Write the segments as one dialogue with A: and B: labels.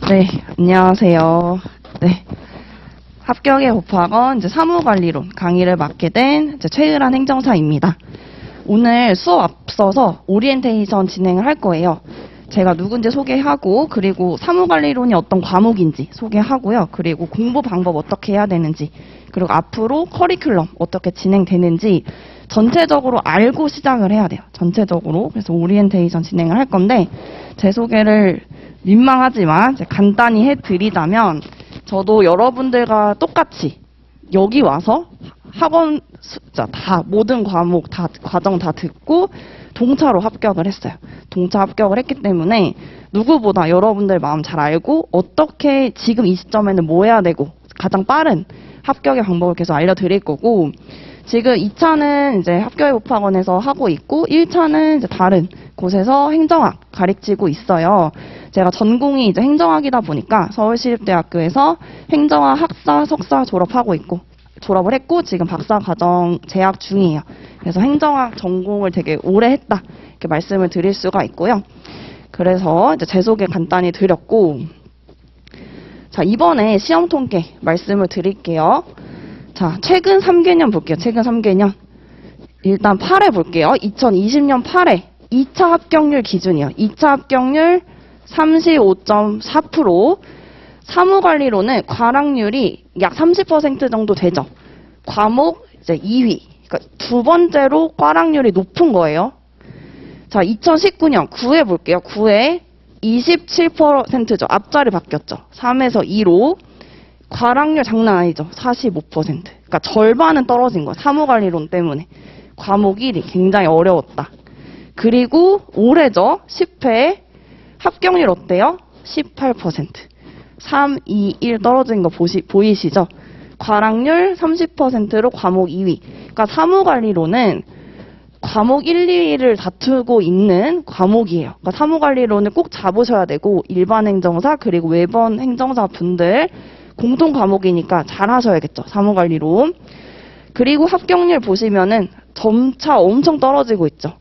A: 네, 안녕하세요. 네. 합격의 법학원 사무관리론 강의를 맡게 된 최은란 행정사입니다. 오늘 수업 앞서서 오리엔테이션 진행을 할 거예요. 제가 누군지 소개하고, 그리고 사무관리론이 어떤 과목인지 소개하고요. 그리고 공부 방법 어떻게 해야 되는지, 그리고 앞으로 커리큘럼 어떻게 진행되는지 전체적으로 알고 시작을 해야 돼요. 전체적으로. 그래서 오리엔테이션 진행을 할 건데, 제 소개를 민망하지만 간단히 해드리자면, 저도 여러분들과 똑같이 여기 와서 학원 모든 과목 과정 다 듣고 동차로 합격을 했어요. 동차 합격을 했기 때문에 누구보다 여러분들 마음 잘 알고 어떻게 지금 이 시점에는 뭐 해야 되고 가장 빠른 합격의 방법을 계속 알려드릴 거고, 지금 2차는 이제 합격의 법학원에서 하고 있고 1차는 이제 다른 곳에서 행정학 가르치고 있어요. 제가 전공이 이제 행정학이다 보니까 서울시립대학교에서 행정학 학사, 석사 졸업을 했고 지금 박사 과정 재학 중이에요. 그래서 행정학 전공을 되게 오래 했다 이렇게 말씀을 드릴 수가 있고요. 그래서 이제 제 소개 간단히 드렸고, 자, 이번에 시험 통계 말씀을 드릴게요. 자, 최근 3개년 볼게요. 최근 3개년. 일단 8회 볼게요. 2020년 8회 2차 합격률 기준이요. 2차 합격률 35.4%. 사무관리로는 과락률이 약 30% 정도 되죠. 과목 이제 2위. 그러니까 두 번째로 과락률이 높은 거예요. 자, 2019년 9회 볼게요. 9회 27%죠. 앞자리 바뀌었죠. 3에서 2로. 과락률 장난 아니죠. 45%. 그러니까 절반은 떨어진 거예요. 사무관리론 때문에. 과목 1위 굉장히 어려웠다. 그리고 올해죠. 10회 합격률 어때요? 18%. 3, 2, 1 떨어진 거 보이시죠? 과락률 30%로 과목 2위. 그러니까 사무관리론은 과목 1, 2위를 다투고 있는 과목이에요. 그러니까 사무관리론을 꼭 잡으셔야 되고, 일반 행정사 그리고 외번 행정사 분들 공통 과목이니까 잘 하셔야겠죠. 사무관리론. 그리고 합격률 보시면은 점차 엄청 떨어지고 있죠.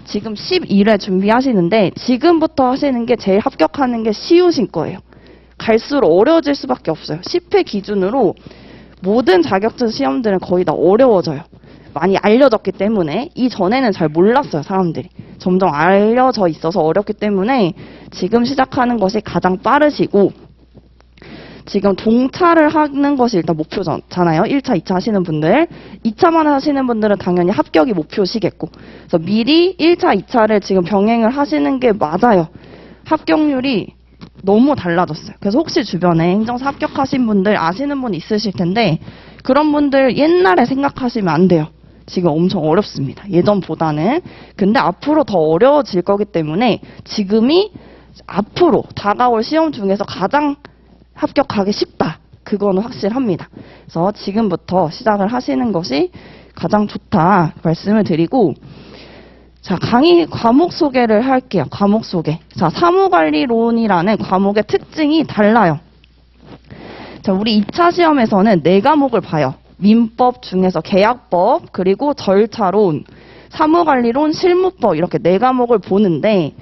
A: 지금 11회 준비하시는데 지금부터 하시는 게 제일 합격하는 게 쉬우신 거예요. 갈수록 어려워질 수밖에 없어요. 10회 기준으로 모든 자격증 시험들은 거의 다 어려워져요. 많이 알려졌기 때문에. 이전에는 잘 몰랐어요, 사람들이. 점점 알려져 있어서 어렵기 때문에 지금 시작하는 것이 가장 빠르시고, 지금 동차를 하는 것이 일단 목표잖아요. 1차, 2차 하시는 분들. 2차만 하시는 분들은 당연히 합격이 목표시겠고. 그래서 미리 1차, 2차를 지금 병행을 하시는 게 맞아요. 합격률이 너무 달라졌어요. 그래서 혹시 주변에 행정사 합격하신 분들 아시는 분 있으실 텐데, 그런 분들 옛날에 생각하시면 안 돼요. 지금 엄청 어렵습니다. 예전보다는. 근데 앞으로 더 어려워질 거기 때문에 지금이 앞으로 다가올 시험 중에서 가장 합격하기 쉽다. 그거는 확실합니다. 그래서 지금부터 시작을 하시는 것이 가장 좋다 말씀을 드리고, 자, 강의 과목 소개를 할게요. 과목 소개. 자, 사무관리론이라는 과목의 특징이 달라요. 자, 우리 2차 시험에서는 4과목을 봐요. 민법 중에서 계약법, 그리고 절차론, 사무관리론, 실무법 이렇게 4과목을 보는데,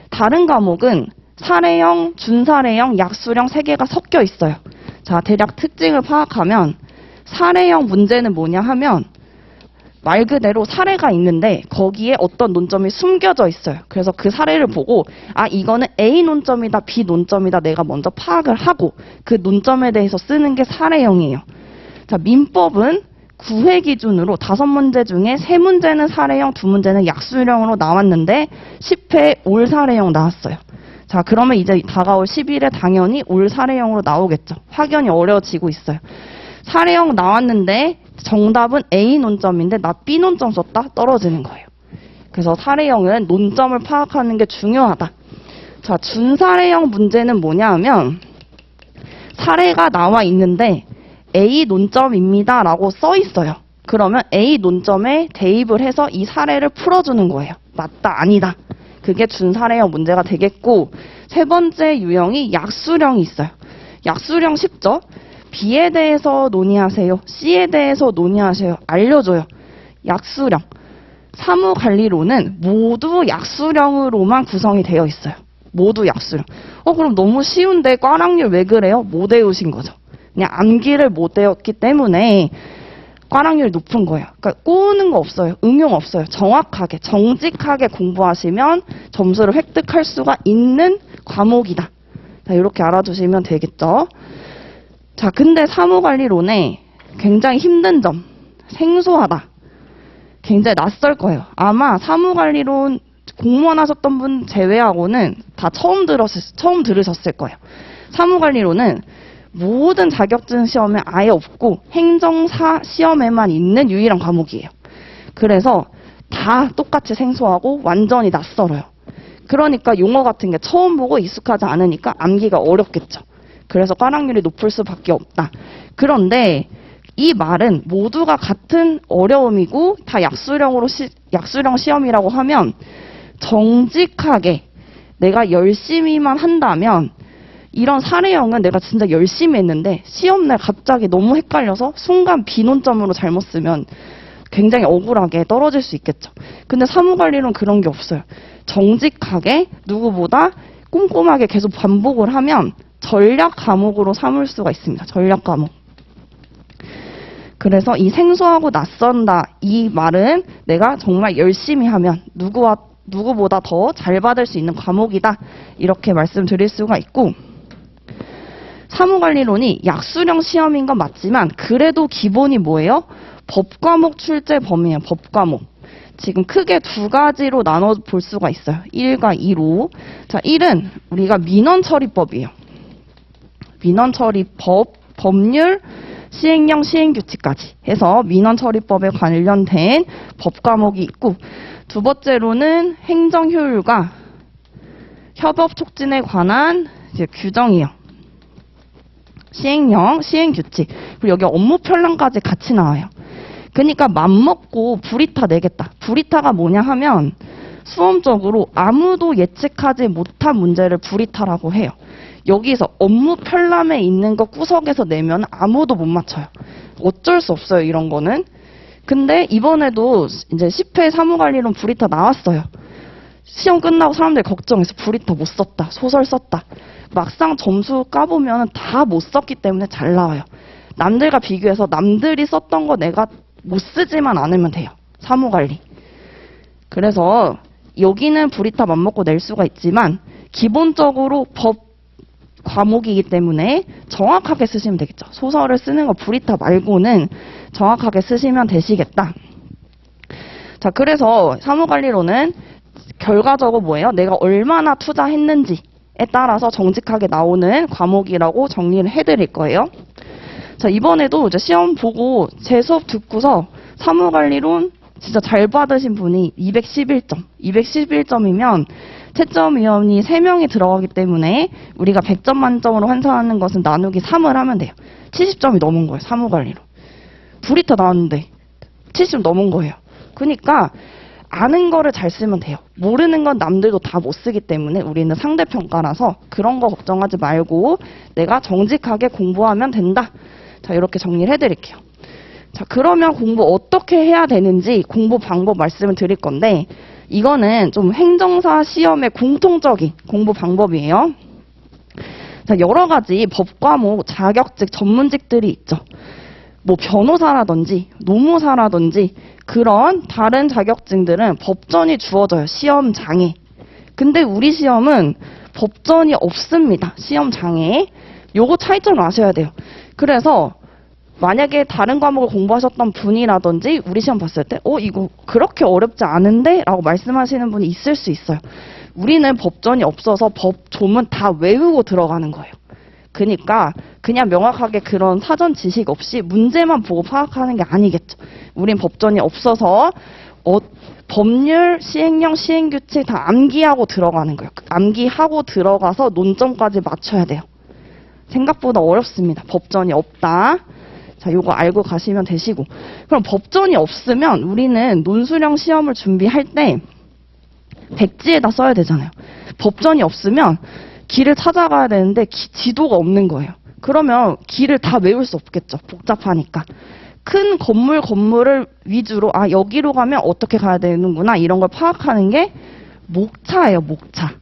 A: 다른 과목은 사례형, 준사례형, 약수형 3개가 섞여 있어요. 자, 대략 특징을 파악하면 사례형 문제는 뭐냐 하면 말 그대로 사례가 있는데 거기에 어떤 논점이 숨겨져 있어요. 그래서 그 사례를 보고 이거는 A 논점이다, B 논점이다 내가 먼저 파악을 하고 그 논점에 대해서 쓰는 게 사례형이에요. 자, 민법은 9회 기준으로 5문제 중에 3문제는 사례형, 2문제는 약수형으로 나왔는데 10회 올 사례형 나왔어요. 자, 그러면 이제 다가올 10일에 당연히 올 사례형으로 나오겠죠. 확연히 어려워지고 있어요. 사례형 나왔는데 정답은 A 논점인데 나 B 논점 썼다? 떨어지는 거예요. 그래서 사례형은 논점을 파악하는 게 중요하다. 자, 준사례형 문제는 뭐냐 하면 사례가 나와 있는데 A 논점입니다 라고 써 있어요. 그러면 A 논점에 대입을 해서 이 사례를 풀어주는 거예요. 맞다, 아니다. 그게 준사례형 문제가 되겠고, 세 번째 유형이 약수형이 있어요. 약수형 쉽죠? B에 대해서 논의하세요. C에 대해서 논의하세요. 알려줘요. 약수형. 사무관리론은 모두 약수형으로만 구성이 되어 있어요. 모두 약수령. 그럼 너무 쉬운데 꽈락률 왜 그래요? 못 외우신 거죠. 그냥 암기를 못 외웠기 때문에 꽈락률이 높은 거예요. 그러니까 꼬우는 거 없어요. 응용 없어요. 정확하게, 정직하게 공부하시면 점수를 획득할 수가 있는 과목이다. 자, 이렇게 알아두시면 되겠죠. 자, 근데 사무관리론에 굉장히 힘든 점, 생소하다. 굉장히 낯설 거예요. 아마 사무관리론 공무원 하셨던 분 제외하고는 다 처음 들으셨을 거예요. 사무관리론은 모든 자격증 시험에 아예 없고 행정사 시험에만 있는 유일한 과목이에요. 그래서 다 똑같이 생소하고 완전히 낯설어요. 그러니까 용어 같은 게 처음 보고 익숙하지 않으니까 암기가 어렵겠죠. 그래서 꽈락률이 높을 수밖에 없다. 그런데 이 말은 모두가 같은 어려움이고 다 약수령 시험이라고 하면 정직하게 내가 열심히만 한다면 이런 사례형은 내가 진짜 열심히 했는데 시험날 갑자기 너무 헷갈려서 순간 비논점으로 잘못 쓰면 굉장히 억울하게 떨어질 수 있겠죠. 근데 사무관리론 그런 게 없어요. 정직하게 누구보다 꼼꼼하게 계속 반복을 하면 전략 과목으로 삼을 수가 있습니다. 전략 과목. 그래서 이 생소하고 낯선다 이 말은 내가 정말 열심히 하면 누구보다 더 잘 받을 수 있는 과목이다. 이렇게 말씀드릴 수가 있고 사무관리론이 약수령 시험인 건 맞지만 그래도 기본이 뭐예요? 법과목 출제 범위예요. 법과목. 지금 크게 두 가지로 나눠 볼 수가 있어요. 1과 2로. 자, 1은 우리가 민원처리법이에요. 민원처리법, 법률, 시행령, 시행규칙까지 해서 민원처리법에 관련된 법과목이 있고 두 번째로는 행정효율과 협업 촉진에 관한 이제 규정이에요. 시행령, 시행규칙, 그리고 여기 업무 편람까지 같이 나와요. 그러니까 맘먹고 불이타 내겠다. 불이타가 뭐냐 하면 수험적으로 아무도 예측하지 못한 문제를 불이타라고 해요. 여기서 업무 편람에 있는 거 구석에서 내면 아무도 못 맞춰요. 어쩔 수 없어요, 이런 거는. 근데 이번에도 이제 10회 사무관리론 불이타 나왔어요. 시험 끝나고 사람들이 걱정해서 불이타 못 썼다, 소설 썼다. 막상 점수 까보면 다 못 썼기 때문에 잘 나와요. 남들과 비교해서 남들이 썼던 거 내가 못 쓰지만 않으면 돼요. 사무관리. 그래서 여기는 불이타 맘먹고 낼 수가 있지만 기본적으로 법 과목이기 때문에 정확하게 쓰시면 되겠죠. 소설을 쓰는 거 불이타 말고는 정확하게 쓰시면 되시겠다. 자, 그래서 사무관리론은 결과적으로 뭐예요? 내가 얼마나 투자했는지에 따라서 정직하게 나오는 과목이라고 정리를 해드릴 거예요. 자, 이번에도 이제 시험 보고 제 수업 듣고서 사무관리론 진짜 잘 받으신 분이 211점. 211점이면 채점위원이 3명이 들어가기 때문에 우리가 100점 만점으로 환산하는 것은 나누기 3을 하면 돼요. 70점이 넘은 거예요. 사무관리론. 불이타 나왔는데 70점 넘은 거예요. 그러니까 아는 거를 잘 쓰면 돼요. 모르는 건 남들도 다 못 쓰기 때문에 우리는 상대평가라서 그런 거 걱정하지 말고 내가 정직하게 공부하면 된다. 자, 이렇게 정리를 해드릴게요. 자, 그러면 공부 어떻게 해야 되는지 공부 방법 말씀을 드릴 건데 이거는 좀 행정사 시험의 공통적인 공부 방법이에요. 자, 여러 가지 법과목, 자격직, 전문직들이 있죠. 뭐 변호사라든지 노무사라든지 그런 다른 자격증들은 법전이 주어져요. 시험장에. 근데 우리 시험은 법전이 없습니다. 시험장에. 요거 차이점을 아셔야 돼요. 그래서 만약에 다른 과목을 공부하셨던 분이라든지 우리 시험 봤을 때 이거 그렇게 어렵지 않은데? 라고 말씀하시는 분이 있을 수 있어요. 우리는 법전이 없어서 법 조문 다 외우고 들어가는 거예요. 그러니까 그냥 명확하게 그런 사전 지식 없이 문제만 보고 파악하는 게 아니겠죠. 우린 법전이 없어서 법률, 시행령, 시행규칙 다 암기하고 들어가는 거예요. 암기하고 들어가서 논점까지 맞춰야 돼요. 생각보다 어렵습니다. 법전이 없다. 자, 요거 알고 가시면 되시고. 그럼 법전이 없으면 우리는 논술형 시험을 준비할 때 백지에다 써야 되잖아요. 법전이 없으면 길을 찾아가야 되는데 지도가 없는 거예요. 그러면 길을 다 외울 수 없겠죠. 복잡하니까. 큰 건물을 위주로 여기로 가면 어떻게 가야 되는구나 이런 걸 파악하는 게 목차예요. 목차.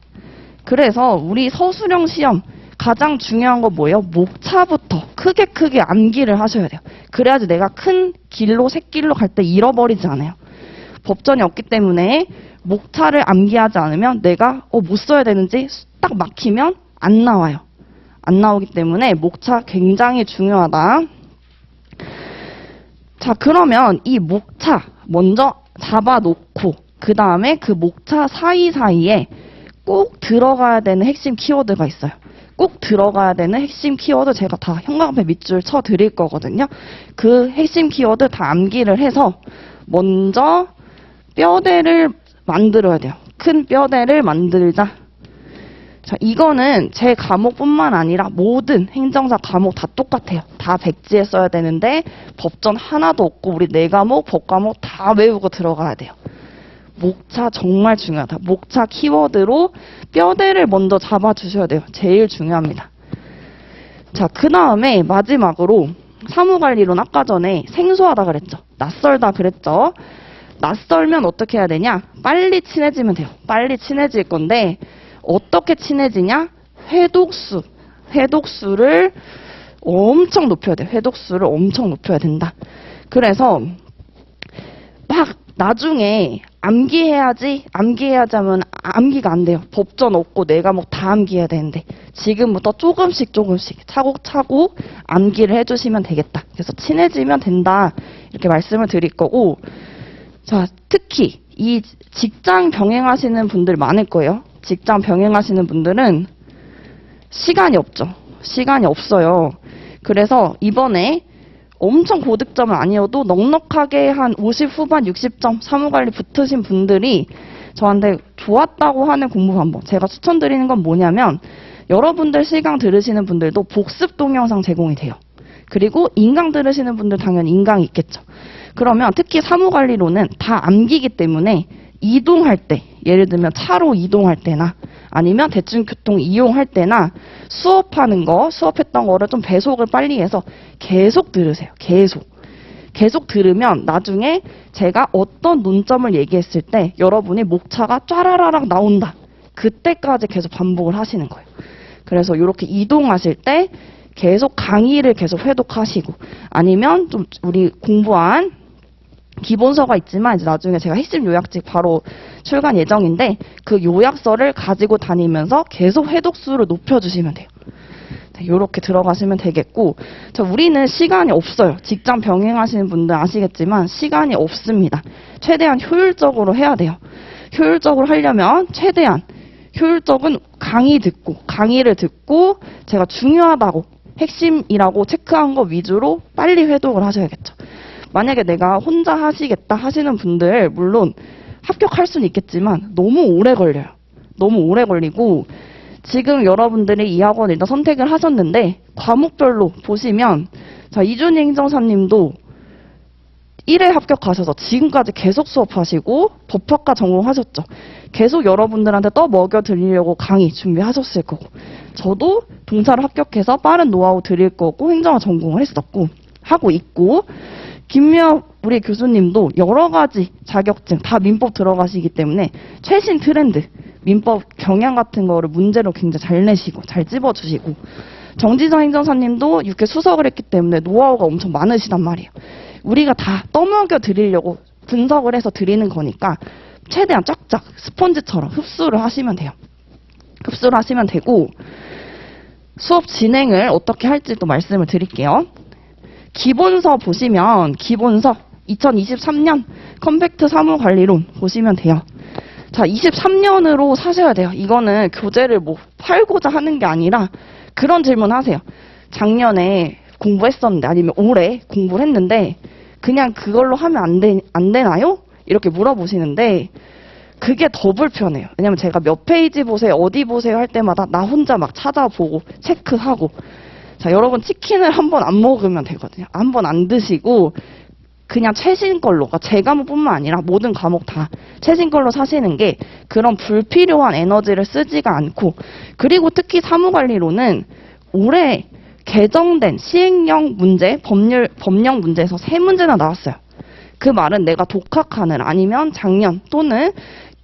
A: 그래서 우리 서술형 시험 가장 중요한 거 뭐예요? 목차부터 크게 암기를 하셔야 돼요. 그래야지 내가 큰 길로 새길로 갈 때 잃어버리지 않아요. 법전이 없기 때문에 목차를 암기하지 않으면 내가 못 써야 되는지 딱 막히면 안 나와요. 안 나오기 때문에 목차 굉장히 중요하다. 자, 그러면 이 목차 먼저 잡아놓고 그 다음에 그 목차 사이사이에 꼭 들어가야 되는 핵심 키워드가 있어요. 꼭 들어가야 되는 핵심 키워드 제가 다 형광펜 밑줄 쳐드릴 거거든요. 그 핵심 키워드 다 암기를 해서 먼저 뼈대를 만들어야 돼요. 큰 뼈대를 만들자. 자, 이거는 제 과목뿐만 아니라 모든 행정사 과목 다 똑같아요. 다 백지에 써야 되는데 법전 하나도 없고 우리 4과목, 법과목 다 외우고 들어가야 돼요. 목차 정말 중요하다. 목차 키워드로 뼈대를 먼저 잡아주셔야 돼요. 제일 중요합니다. 자, 그 다음에 마지막으로 사무관리론 아까 전에 생소하다 그랬죠. 낯설다 그랬죠. 낯설면 어떻게 해야 되냐? 빨리 친해지면 돼요. 빨리 친해질 건데 어떻게 친해지냐? 회독수를 엄청 높여야 돼요. 회독수를 엄청 높여야 된다. 그래서 막 나중에 암기해야지 하면 암기가 안 돼요. 법전 없고 4과목 다 암기해야 되는데 지금부터 조금씩 차곡차곡 암기를 해주시면 되겠다. 그래서 친해지면 된다. 이렇게 말씀을 드릴 거고, 자, 특히 이 직장 병행하시는 분들 많을 거예요. 직장 병행하시는 분들은 시간이 없죠. 시간이 없어요. 그래서 이번에 엄청 고득점은 아니어도 넉넉하게 한 50 후반 60점 사무관리 붙으신 분들이 저한테 좋았다고 하는 공부 방법, 제가 추천드리는 건 뭐냐면 여러분들 실강 들으시는 분들도 복습 동영상 제공이 돼요. 그리고 인강 들으시는 분들 당연히 인강이 있겠죠. 그러면 특히 사무관리로는 다 암기기 때문에 이동할 때, 예를 들면 차로 이동할 때나 아니면 대중교통 이용할 때나 수업했던 거를 좀 배속을 빨리 해서 계속 들으세요. 계속 들으면 나중에 제가 어떤 논점을 얘기했을 때 여러분이 목차가 쫘라라락 나온다. 그때까지 계속 반복을 하시는 거예요. 그래서 이렇게 이동하실 때 계속 강의를 계속 회독하시고 아니면 좀 우리 공부한 기본서가 있지만 이제 나중에 제가 핵심 요약집 바로 출간 예정인데 그 요약서를 가지고 다니면서 계속 회독수를 높여주시면 돼요. 이렇게 들어가시면 되겠고, 자, 우리는 시간이 없어요. 직장 병행하시는 분들 아시겠지만 시간이 없습니다. 최대한 효율적으로 해야 돼요. 효율적으로 하려면 최대한 효율적인 강의를 듣고 제가 중요하다고 핵심이라고 체크한 거 위주로 빨리 회독을 하셔야겠죠. 만약에 내가 혼자 하시겠다 하시는 분들 물론 합격할 수는 있겠지만 너무 오래 걸려요. 너무 오래 걸리고 지금 여러분들이 이 학원 일단 선택을 하셨는데 과목별로 보시면 자, 이준희 행정사님도 1회 합격하셔서 지금까지 계속 수업하시고 법학과 전공하셨죠. 계속 여러분들한테 떠먹여 드리려고 강의 준비하셨을 거고 저도 동사를 합격해서 빠른 노하우 드릴 거고 행정학 전공을 했었고 하고 있고 김미아 우리 교수님도 여러 가지 자격증 다 민법 들어가시기 때문에 최신 트렌드, 민법 경향 같은 거를 문제로 굉장히 잘 내시고 잘 찝어주시고 정지성 행정사님도 6회 수석을 했기 때문에 노하우가 엄청 많으시단 말이에요. 우리가 다 떠먹여 드리려고 분석을 해서 드리는 거니까 최대한 쫙쫙 스펀지처럼 흡수를 하시면 돼요. 흡수를 하시면 되고 수업 진행을 어떻게 할지도 말씀을 드릴게요. 기본서 보시면 기본서 2023년 컴팩트 사무관리론 보시면 돼요. 자, 23년으로 사셔야 돼요. 이거는 교재를 뭐 팔고자 하는 게 아니라 그런 질문 하세요. 작년에 공부했었는데 아니면 올해 공부를 했는데 그냥 그걸로 하면 안 되나요? 이렇게 물어보시는데 그게 더 불편해요. 왜냐면 제가 몇 페이지 보세요, 어디 보세요 할 때마다 나 혼자 막 찾아보고 체크하고 자, 여러분 치킨을 한 번 안 먹으면 되거든요. 한 번 안 드시고 그냥 최신 걸로, 그러니까 제 과목뿐만 아니라 모든 과목 다 최신 걸로 사시는 게 그런 불필요한 에너지를 쓰지가 않고 그리고 특히 사무관리로는 올해 개정된 시행령 문제, 법령 문제에서 3문제나 나왔어요. 그 말은 내가 독학하는 아니면 작년 또는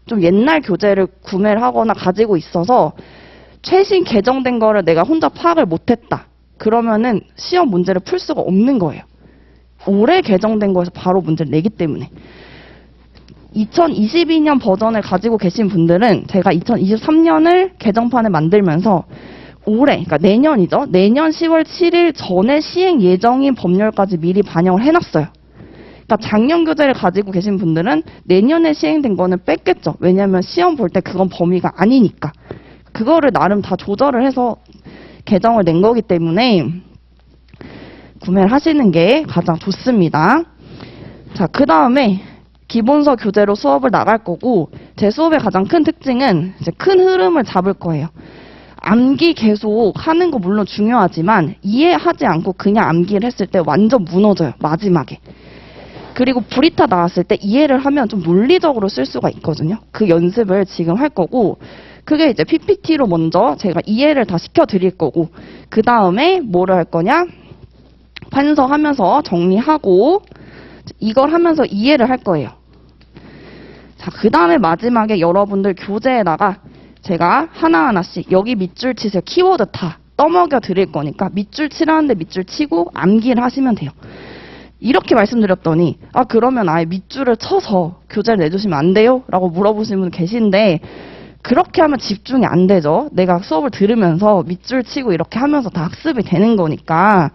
A: 좀 옛날 교재를 구매를 하거나 가지고 있어서 최신 개정된 거를 내가 혼자 파악을 못했다. 그러면은 시험 문제를 풀 수가 없는 거예요. 올해 개정된 거에서 바로 문제를 내기 때문에. 2022년 버전을 가지고 계신 분들은 제가 2023년을 개정판을 만들면서 올해, 그러니까 내년이죠. 내년 10월 7일 전에 시행 예정인 법률까지 미리 반영을 해놨어요. 그러니까 작년 교재를 가지고 계신 분들은 내년에 시행된 거는 뺐겠죠. 왜냐하면 시험 볼 때 그건 범위가 아니니까. 그거를 나름 다 조절을 해서 개정을 낸 거기 때문에 구매를 하시는 게 가장 좋습니다. 자, 그 다음에 기본서 교재로 수업을 나갈 거고, 제 수업의 가장 큰 특징은 이제 큰 흐름을 잡을 거예요. 암기 계속 하는 거 물론 중요하지만 이해하지 않고 그냥 암기를 했을 때 완전 무너져요. 마지막에. 그리고 브리타 나왔을 때 이해를 하면 좀 논리적으로 쓸 수가 있거든요. 그 연습을 지금 할 거고, 그게 이제 PPT로 먼저 제가 이해를 다 시켜드릴 거고, 그 다음에 뭐를 할 거냐? 판서하면서 정리하고 이걸 하면서 이해를 할 거예요. 자, 그 다음에 마지막에 여러분들 교재에다가 제가 하나하나씩 여기 밑줄 치세요. 키워드 다 떠먹여 드릴 거니까 밑줄 치라는데 밑줄 치고 암기를 하시면 돼요. 이렇게 말씀드렸더니 그러면 아예 밑줄을 쳐서 교재를 내주시면 안 돼요? 라고 물어보시는 분 계신데, 그렇게 하면 집중이 안 되죠. 내가 수업을 들으면서 밑줄 치고 이렇게 하면서 다 학습이 되는 거니까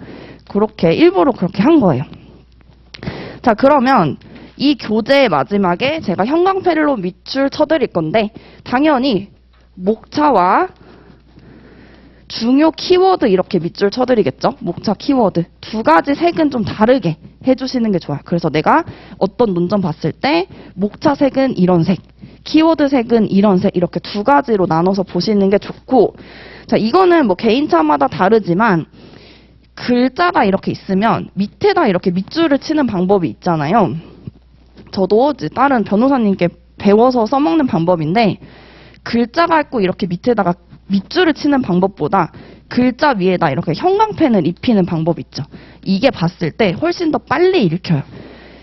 A: 그렇게 일부러 그렇게 한 거예요. 자, 그러면 이 교재의 마지막에 제가 형광펜으로 밑줄 쳐드릴 건데, 당연히 목차와 중요 키워드 이렇게 밑줄 쳐드리겠죠. 목차 키워드 두 가지 색은 좀 다르게 해주시는 게 좋아요. 그래서 내가 어떤 논점 봤을 때 목차 색은 이런 색, 키워드 색은 이런 색, 이렇게 두 가지로 나눠서 보시는 게 좋고, 자, 이거는 뭐 개인차마다 다르지만 글자가 이렇게 있으면 밑에다 이렇게 밑줄을 치는 방법이 있잖아요. 저도 이제 다른 변호사님께 배워서 써먹는 방법인데, 글자가 있고 이렇게 밑에다가 밑줄을 치는 방법보다 글자 위에다 이렇게 형광펜을 입히는 방법이 있죠. 이게 봤을 때 훨씬 더 빨리 읽혀요.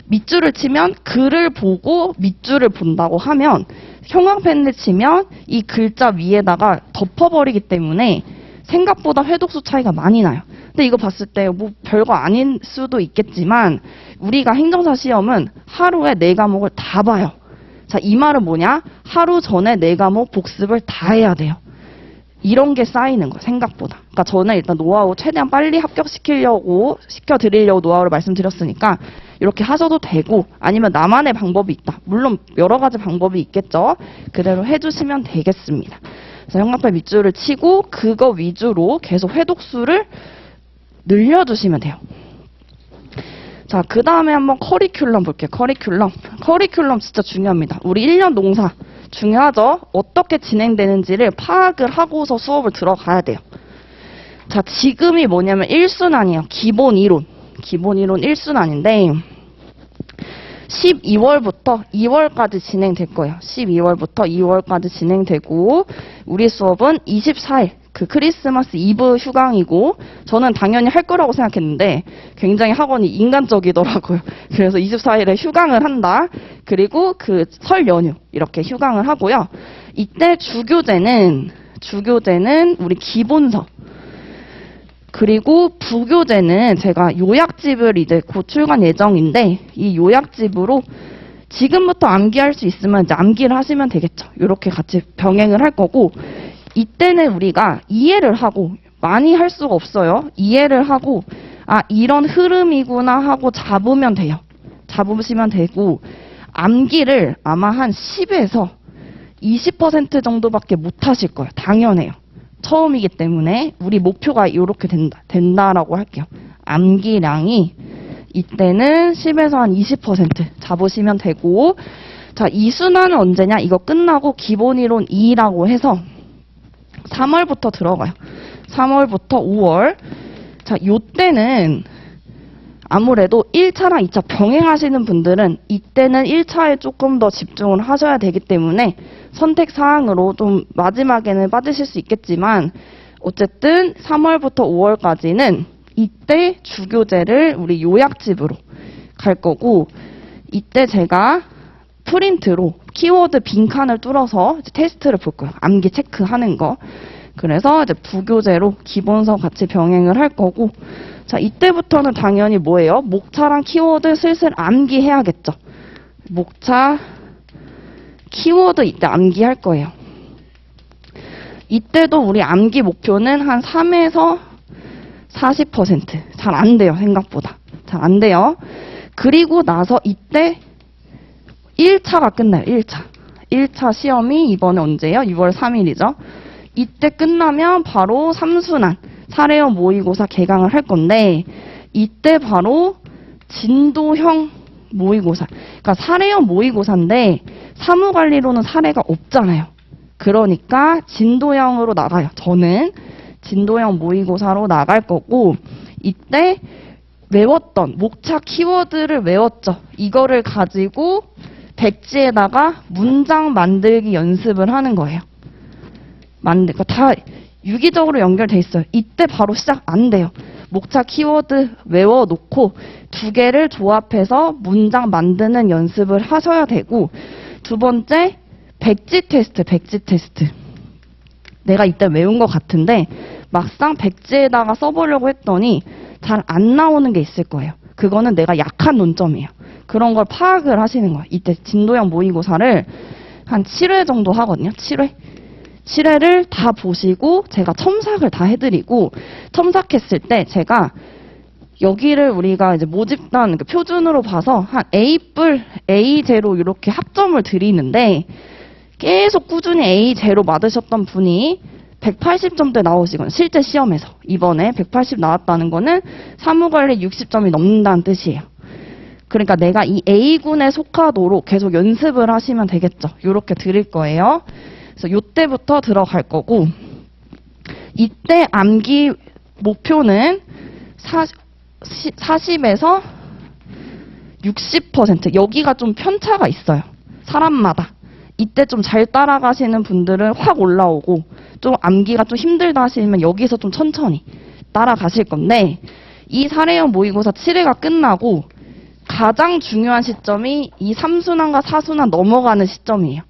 A: 밑줄을 치면 글을 보고 밑줄을 본다고 하면, 형광펜을 치면 이 글자 위에다가 덮어버리기 때문에 생각보다 회독수 차이가 많이 나요. 근데 이거 봤을 때 뭐 별거 아닐 수도 있겠지만 우리가 행정사 시험은 하루에 4과목을 다 봐요. 자, 이 말은 뭐냐? 하루 전에 4과목 복습을 다 해야 돼요. 이런 게 쌓이는 거예요, 생각보다. 그러니까 저는 일단 노하우 최대한 빨리 시켜드리려고 노하우를 말씀드렸으니까 이렇게 하셔도 되고, 아니면 나만의 방법이 있다. 물론 여러 가지 방법이 있겠죠. 그대로 해주시면 되겠습니다. 그래서 형광펜 밑줄을 치고 그거 위주로 계속 회독수를 늘려주시면 돼요. 자, 그 다음에 한번 커리큘럼 볼게요. 커리큘럼 진짜 중요합니다. 우리 1년 농사 중요하죠. 어떻게 진행되는지를 파악을 하고서 수업을 들어가야 돼요. 자, 지금이 뭐냐면 1순환이에요. 기본 이론 1순환인데 12월부터 2월까지 진행될 거예요. 12월부터 2월까지 진행되고, 우리 수업은 24일 그 크리스마스 이브 휴강이고, 저는 당연히 할 거라고 생각했는데 굉장히 학원이 인간적이더라고요. 그래서 24일에 휴강을 한다. 그리고 그 설 연휴 이렇게 휴강을 하고요. 이때 주교재는 우리 기본서, 그리고 부교재는 제가 요약집을 이제 곧 출간 예정인데, 이 요약집으로 지금부터 암기할 수 있으면 이제 암기를 하시면 되겠죠. 이렇게 같이 병행을 할 거고, 이때는 우리가 이해를 하고, 많이 할 수가 없어요. 이해를 하고, 이런 흐름이구나 하고 잡으면 돼요. 잡으시면 되고, 암기를 아마 한 10에서 20% 정도밖에 못 하실 거예요. 당연해요. 처음이기 때문에 우리 목표가 이렇게 된다라고 할게요. 암기량이 이때는 10에서 한 20% 잡으시면 되고, 자, 이 순환은 언제냐? 이거 끝나고 기본이론 2라고 해서 3월부터 들어가요. 3월부터 5월. 자, 요때는 아무래도 1차랑 2차 병행하시는 분들은 이때는 1차에 조금 더 집중을 하셔야 되기 때문에 선택 사항으로 좀 마지막에는 빠지실 수 있겠지만, 어쨌든 3월부터 5월까지는 이때 주교재를 우리 요약집으로 갈 거고, 이때 제가 프린트로 키워드 빈칸을 뚫어서 이제 테스트를 볼 거예요. 암기 체크하는 거. 그래서 이제 부교재로 기본서 같이 병행을 할 거고, 자, 이때부터는 당연히 뭐예요? 목차랑 키워드 슬슬 암기해야겠죠. 목차, 키워드 이때 암기할 거예요. 이때도 우리 암기 목표는 한 3에서 40%. 잘 안 돼요, 생각보다. 잘 안 돼요. 그리고 나서 이때 1차가 끝나요, 1차. 1차 시험이 이번에 언제예요? 6월 3일이죠. 이때 끝나면 바로 3순환, 사례형 모의고사 개강을 할 건데, 이때 바로 진도형 모의고사. 그러니까 사례형 모의고사인데, 사무관리로는 사례가 없잖아요. 그러니까 진도형으로 나가요. 저는 진도형 모의고사로 나갈 거고, 이때 외웠던 목차 키워드를 외웠죠. 이거를 가지고 백지에다가 문장 만들기 연습을 하는 거예요. 그러니까 다 유기적으로 연결돼 있어요. 이때 바로 시작 안 돼요. 목차 키워드 외워놓고 두 개를 조합해서 문장 만드는 연습을 하셔야 되고, 두 번째 백지 테스트. 내가 이때 외운 것 같은데 막상 백지에다가 써보려고 했더니 잘 안 나오는 게 있을 거예요. 그거는 내가 약한 논점이에요. 그런 걸 파악을 하시는 거예요. 이때 진도형 모의고사를 한 7회 정도 하거든요. 7회를 다 보시고 제가 첨삭을 다 해드리고, 첨삭했을 때 제가 여기를 우리가 이제 모집단 표준으로 봐서 한 A뿔, A0 이렇게 학점을 드리는데, 계속 꾸준히 A0 맞으셨던 분이 180점대 나오시거든요. 실제 시험에서. 이번에 180 나왔다는 거는 사무관리 60점이 넘는다는 뜻이에요. 그러니까 내가 이 A군에 속하도록 계속 연습을 하시면 되겠죠. 이렇게 드릴 거예요. 그래서 이때부터 들어갈 거고, 이때 암기 목표는 40에서 60%. 여기가 좀 편차가 있어요. 사람마다. 이때 좀 잘 따라가시는 분들은 확 올라오고, 좀 암기가 좀 힘들다 하시면 여기서 좀 천천히 따라가실 건데, 이 사례형 모의고사 7회가 끝나고 가장 중요한 시점이 이 3순환과 4순환 넘어가는 시점이에요.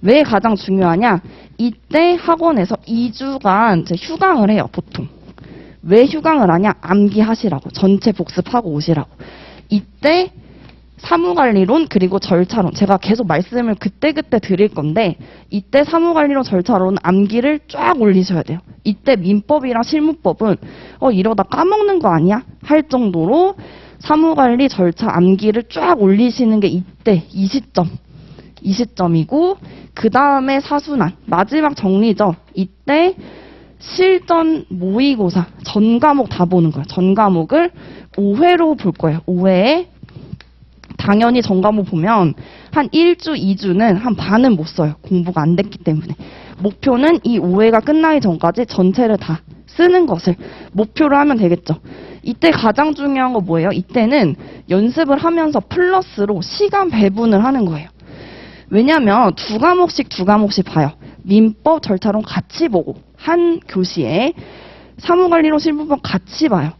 A: 왜 가장 중요하냐? 이때 학원에서 2주간 이제 휴강을 해요, 보통. 왜 휴강을 하냐? 암기하시라고. 전체 복습하고 오시라고. 이때 사무관리론 그리고 절차론, 제가 계속 말씀을 그때그때 드릴 건데, 이때 사무관리론 절차론 암기를 쫙 올리셔야 돼요. 이때 민법이랑 실무법은 이러다 까먹는 거 아니야? 할 정도로 사무관리 절차 암기를 쫙 올리시는 게 이때 이 시점이고, 그 다음에 사순환, 마지막 정리죠. 이때 실전 모의고사 전 과목 다 보는 거예요. 전 과목을 5회로 볼 거예요. 5회에 당연히 전 과목 보면 한 1주, 2주는 한 반은 못 써요. 공부가 안 됐기 때문에. 목표는 이 5회가 끝나기 전까지 전체를 다 쓰는 것을 목표로 하면 되겠죠. 이때 가장 중요한 거 뭐예요? 이때는 연습을 하면서 플러스로 시간 배분을 하는 거예요. 왜냐하면 두 과목씩 봐요. 민법, 절차론 같이 보고, 한 교시에 사무관리론, 실무법 같이 봐요.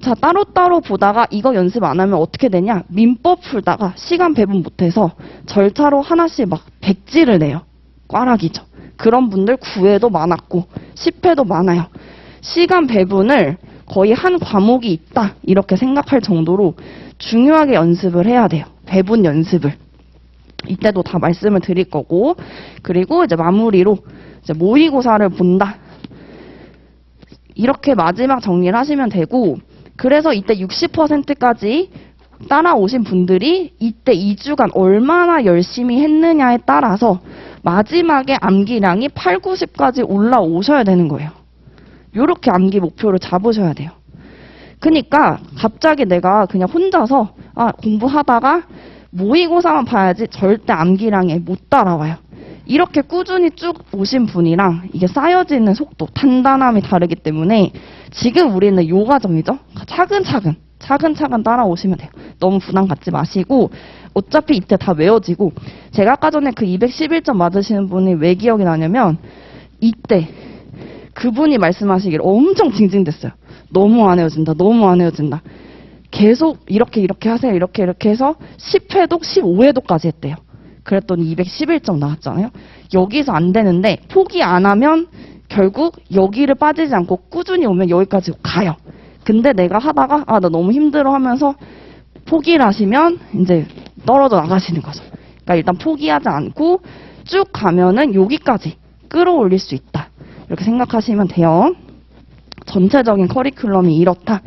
A: 자, 따로따로 보다가 이거 연습 안 하면 어떻게 되냐? 민법 풀다가 시간 배분 못해서 절차로 하나씩 막 백지를 내요. 꽈락이죠. 그런 분들 9회도 많았고 10회도 많아요. 시간 배분을 거의 한 과목이 있다 이렇게 생각할 정도로 중요하게 연습을 해야 돼요. 배분 연습을. 이때도 다 말씀을 드릴 거고, 그리고 이제 마무리로 이제 모의고사를 본다. 이렇게 마지막 정리를 하시면 되고, 그래서 이때 60%까지 따라오신 분들이 이때 2주간 얼마나 열심히 했느냐에 따라서 마지막에 암기량이 8, 90까지 올라오셔야 되는 거예요. 이렇게 암기 목표를 잡으셔야 돼요. 그러니까 갑자기 내가 그냥 혼자서 공부하다가 모의고사만 봐야지 절대 암기량에 못 따라와요. 이렇게 꾸준히 쭉 오신 분이랑 이게 쌓여지는 속도, 단단함이 다르기 때문에 지금 우리는 요 과정이죠. 차근차근 따라오시면 돼요. 너무 부담 갖지 마시고, 어차피 이때 다 외워지고, 제가 아까 전에 그 211점 맞으시는 분이 왜 기억이 나냐면, 이때 그분이 말씀하시길 엄청 징징댔어요. 너무 안 외워진다. 계속 이렇게 하세요. 이렇게 해서 10회독, 15회독까지 했대요. 그랬더니 211점 나왔잖아요. 여기서 안 되는데 포기 안 하면 결국 여기를 빠지지 않고 꾸준히 오면 여기까지 가요. 근데 내가 하다가 나 너무 힘들어 하면서 포기를 하시면 이제 떨어져 나가시는 거죠. 그러니까 일단 포기하지 않고 쭉 가면은 여기까지 끌어올릴 수 있다. 이렇게 생각하시면 돼요. 전체적인 커리큘럼이 이렇다.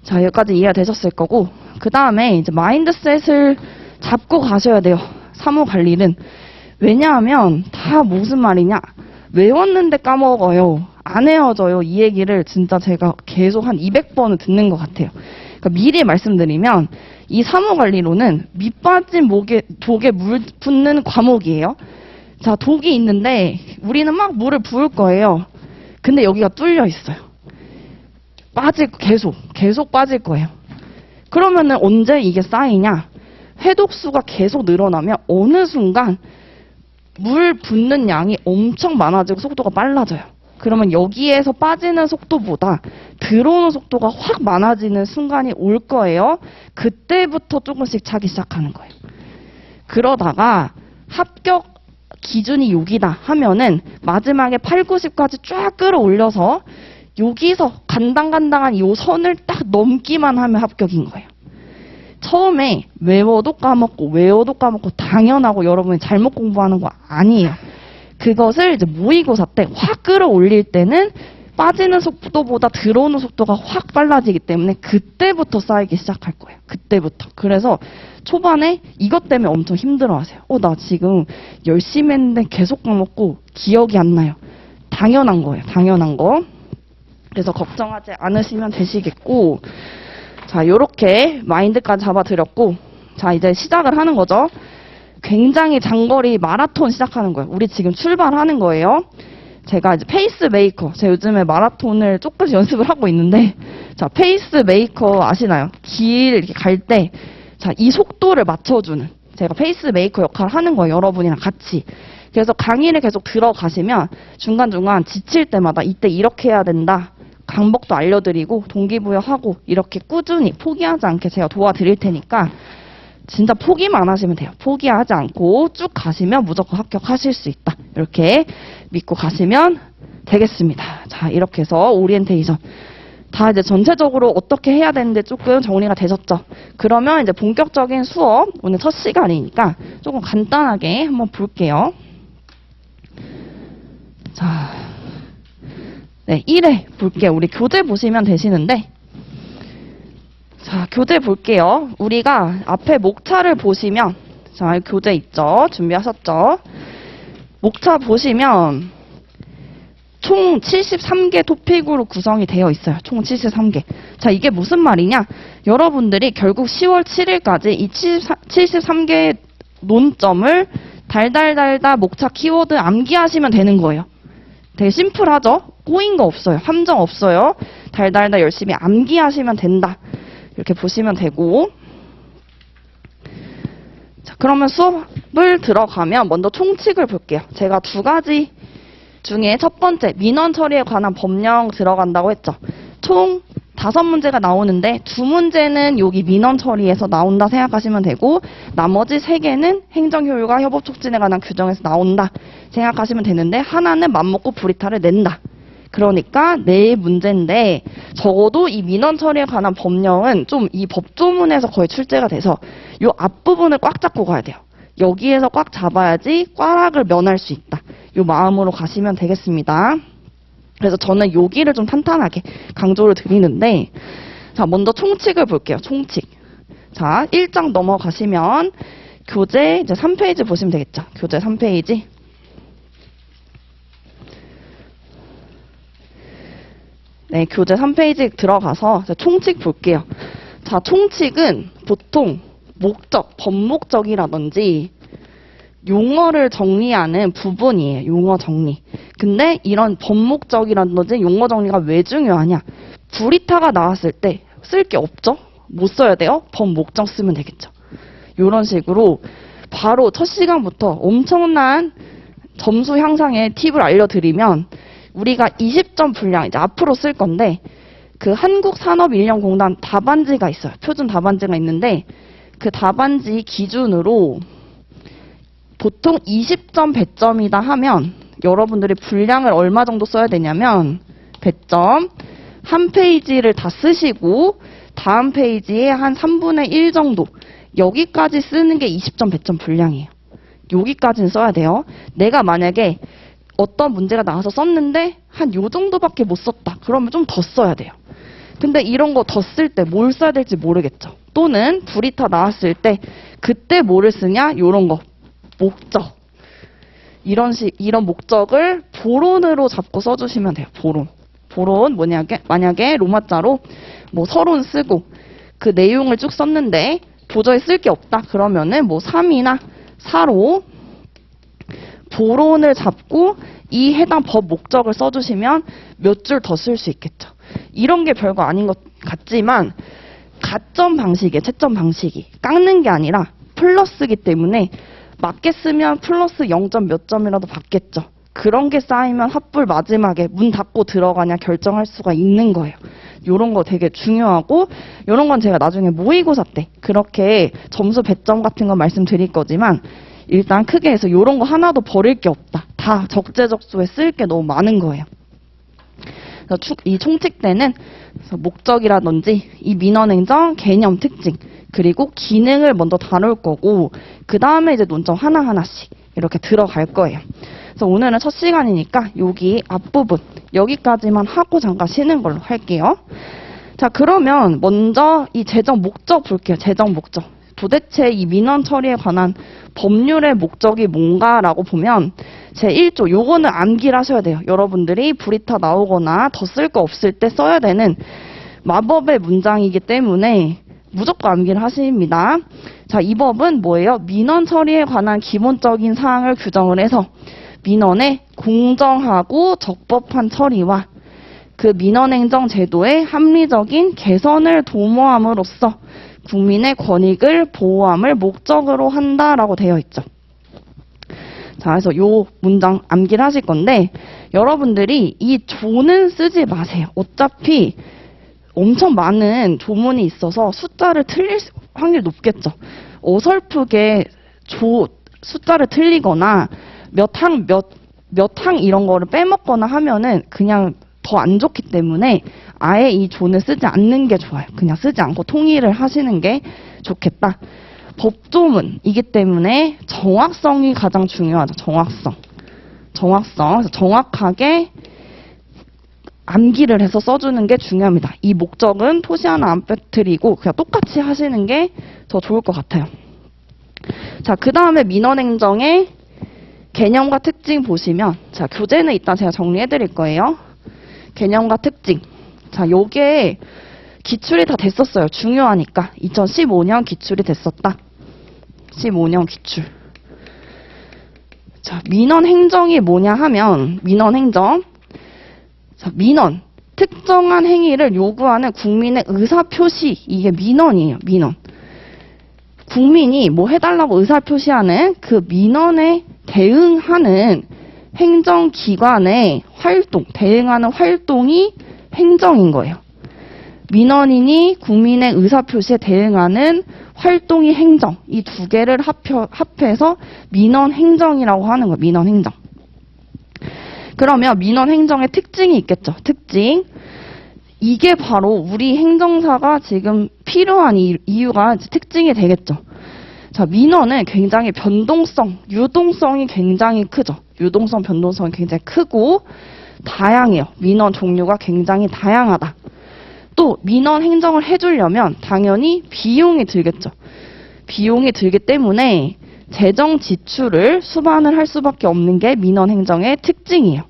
A: 자, 여기까지 이해되셨을 거고, 그 다음에 이제 마인드셋을 잡고 가셔야 돼요. 사무관리는. 왜냐하면 다 무슨 말이냐? 외웠는데 까먹어요. 안 외워져요. 이 얘기를 진짜 제가 계속 한 200번을 듣는 것 같아요. 그러니까 미리 말씀드리면 이 사무관리론은 밑빠진 독에 물 붓는 과목이에요. 자, 독이 있는데 우리는 막 물을 부을 거예요. 근데 여기가 뚫려 있어요. 계속 빠질 거예요. 그러면은 언제 이게 쌓이냐? 회독수가 계속 늘어나면 어느 순간 물 붓는 양이 엄청 많아지고 속도가 빨라져요. 그러면 여기에서 빠지는 속도보다 들어오는 속도가 확 많아지는 순간이 올 거예요. 그때부터 조금씩 차기 시작하는 거예요. 그러다가 합격 기준이 여기다 하면은 마지막에 8, 90까지 쫙 끌어올려서 여기서 간당간당한 이 선을 딱 넘기만 하면 합격인 거예요. 처음에 외워도 까먹고 당연하고 여러분이 잘못 공부하는 거 아니에요. 그것을 이제 모의고사 때 확 끌어올릴 때는 빠지는 속도보다 들어오는 속도가 확 빨라지기 때문에 그때부터 쌓이기 시작할 거예요. 그때부터. 그래서 초반에 이것 때문에 엄청 힘들어하세요. 나 지금 열심히 했는데 계속 까먹고 기억이 안 나요. 당연한 거예요. 당연한 거. 그래서 걱정하지 않으시면 되시겠고, 자, 요렇게 마인드까지 잡아드렸고, 자, 이제 시작을 하는 거죠. 굉장히 장거리 마라톤 시작하는 거예요. 우리 지금 출발하는 거예요. 제가 이제 페이스메이커, 제가 요즘에 마라톤을 조금씩 연습을 하고 있는데, 자, 페이스메이커 아시나요? 길 이렇게 갈 때, 자, 이 속도를 맞춰주는, 제가 페이스메이커 역할을 하는 거예요. 여러분이랑 같이. 그래서 강의를 계속 들어가시면 중간중간 지칠 때마다 이때 이렇게 해야 된다. 방법도 알려드리고 동기부여하고 이렇게 꾸준히 포기하지 않게 제가 도와드릴 테니까 진짜 포기만 하시면 돼요. 포기하지 않고 쭉 가시면 무조건 합격하실 수 있다. 이렇게 믿고 가시면 되겠습니다. 자, 이렇게 해서 오리엔테이션 다 이제 전체적으로 어떻게 해야 되는데 조금 정리가 되셨죠? 그러면 이제 본격적인 수업, 오늘 첫 시간이니까 조금 간단하게 한번 볼게요. 자, 네, 1회 볼게요. 우리 교재 보시면 되시는데, 자, 교재 볼게요. 우리가 앞에 목차를 보시면, 자, 교재 있죠? 준비하셨죠? 목차 보시면 총 73개 토픽으로 구성이 되어 있어요. 총 73개. 자, 이게 무슨 말이냐? 여러분들이 결국 10월 7일까지 이 73개 논점을 달달달달 목차 키워드 암기하시면 되는 거예요. 되게 심플하죠? 꼬인 거 없어요. 함정 없어요. 달달달 열심히 암기하시면 된다. 이렇게 보시면 되고. 자, 그러면 수업을 들어가면 먼저 총칙을 볼게요. 제가 두 가지 중에 첫 번째, 민원 처리에 관한 법령 들어간다고 했죠. 총 5문제가 나오는데 2문제는 여기 민원 처리에서 나온다 생각하시면 되고, 나머지 3개는 행정효율과 협업촉진에 관한 규정에서 나온다 생각하시면 되는데, 하나는 맘먹고 불이탈을 낸다. 그러니까 4문제인데 적어도 이 민원 처리에 관한 법령은 좀 이 법조문에서 거의 출제가 돼서 이 앞부분을 꽉 잡고 가야 돼요. 여기에서 꽉 잡아야지 꽈락을 면할 수 있다. 이 마음으로 가시면 되겠습니다. 그래서 저는 여기를 좀 탄탄하게 강조를 드리는데, 자, 먼저 총칙을 볼게요. 총칙. 자, 1장 넘어가시면 교재 이제 3페이지 보시면 되겠죠. 교재 3페이지. 네, 교재 3페이지 들어가서 총칙 볼게요. 자, 총칙은 보통 목적, 법목적이라든지 용어를 정리하는 부분이에요. 용어 정리. 근데 이런 법목적이라든지 용어 정리가 왜 중요하냐? 불이타가 나왔을 때 쓸 게 없죠? 못 써야 돼요? 법목적 쓰면 되겠죠. 이런 식으로 바로 첫 시간부터 엄청난 점수 향상의 팁을 알려드리면, 우리가 20점 분량 이제 앞으로 쓸 건데, 그 한국산업인력공단 답안지가 있어요. 표준 답안지가 있는데 그 답안지 기준으로 보통 20점 배점이다 하면 여러분들이 분량을 얼마 정도 써야 되냐면 배점 한 페이지를 다 쓰시고 다음 페이지에 한 3분의 1 정도 여기까지 쓰는 게 20점 배점 분량이에요. 여기까지는 써야 돼요. 내가 만약에 어떤 문제가 나와서 썼는데 한 요 정도밖에 못 썼다. 그러면 좀 더 써야 돼요. 근데 이런 거 더 쓸 때 뭘 써야 될지 모르겠죠. 또는 브리타 나왔을 때 그때 뭐를 쓰냐? 요런 거. 목적. 이런 목적을 보론으로 잡고 써주시면 돼요. 보론. 보론 만약에 로마자로 뭐 서론 쓰고 그 내용을 쭉 썼는데 도저히 쓸 게 없다. 그러면은 뭐 3이나 4로 보론을 잡고 이 해당 법 목적을 써주시면 몇 줄 더 쓸 수 있겠죠. 이런 게 별거 아닌 것 같지만 가점 방식이에요. 채점 방식이. 깎는 게 아니라 플러스기 때문에 맞게 쓰면 플러스 0. 몇 점이라도 받겠죠. 그런 게 쌓이면 합불 마지막에 문 닫고 들어가냐 결정할 수가 있는 거예요. 요런 거 되게 중요하고 요런 건 제가 나중에 모의고사 때 그렇게 점수 배점 같은 거 말씀드릴 거지만 일단 크게 해서 요런 거 하나도 버릴 게 없다. 다 적재적소에 쓸 게 너무 많은 거예요. 그래서 이 총칙 때는 목적이라든지 이 민원행정 개념 특징 그리고 기능을 먼저 다룰 거고 그 다음에 이제 논점 하나하나씩 이렇게 들어갈 거예요. 그래서 오늘은 첫 시간이니까 여기 앞부분 여기까지만 하고 잠깐 쉬는 걸로 할게요. 자, 그러면 먼저 이 재정 목적 볼게요. 재정 목적. 도대체 이 민원 처리에 관한 법률의 목적이 뭔가라고 보면 제1조 요거는 암기를 하셔야 돼요. 여러분들이 브리타 나오거나 더 쓸 거 없을 때 써야 되는 마법의 문장이기 때문에 무조건 암기를 하십니다. 자, 이 법은 뭐예요? 민원 처리에 관한 기본적인 사항을 규정을 해서 민원의 공정하고 적법한 처리와 그 민원행정 제도의 합리적인 개선을 도모함으로써 국민의 권익을 보호함을 목적으로 한다라고 되어 있죠. 자, 그래서 요 문장 암기를 하실 건데 여러분들이 이 조는 쓰지 마세요. 어차피 엄청 많은 조문이 있어서 숫자를 틀릴 확률이 높겠죠. 어설프게 숫자를 틀리거나 몇 항 이런 거를 빼먹거나 하면은 그냥 더 안 좋기 때문에 아예 이 조는 쓰지 않는 게 좋아요. 그냥 쓰지 않고 통일을 하시는 게 좋겠다. 법조문이기 때문에 정확성이 가장 중요하죠. 정확성. 그래서 정확하게 암기를 해서 써주는 게 중요합니다. 이 목적은 토시 하나 안 빼뜨리고 그냥 똑같이 하시는 게 더 좋을 것 같아요. 자, 그 다음에 민원행정의 개념과 특징 보시면 자, 교재는 일단 제가 정리해 드릴 거예요. 개념과 특징. 자, 요게 기출이 다 됐었어요. 중요하니까. 2015년 기출이 됐었다. 15년 기출. 자, 민원 행정이 뭐냐 하면 민원 행정. 자, 민원. 특정한 행위를 요구하는 국민의 의사 표시. 이게 민원이에요. 민원. 국민이 뭐 해달라고 의사 표시하는 그 민원에 대응하는 행정기관의 활동, 대응하는 활동이 행정인 거예요. 민원인이 국민의 의사표시에 대응하는 활동이 행정. 이 두 개를 합해서 민원행정이라고 하는 거예요. 민원행정. 그러면 민원행정의 특징이 있겠죠. 특징. 이게 바로 우리 행정사가 지금 필요한 이유가 특징이 되겠죠. 자, 민원은 굉장히 변동성, 유동성이 굉장히 크죠. 유동성, 변동성이 굉장히 크고 다양해요. 민원 종류가 굉장히 다양하다. 또 민원 행정을 해주려면 당연히 비용이 들겠죠. 비용이 들기 때문에 재정 지출을 수반을 할 수밖에 없는 게 민원 행정의 특징이에요.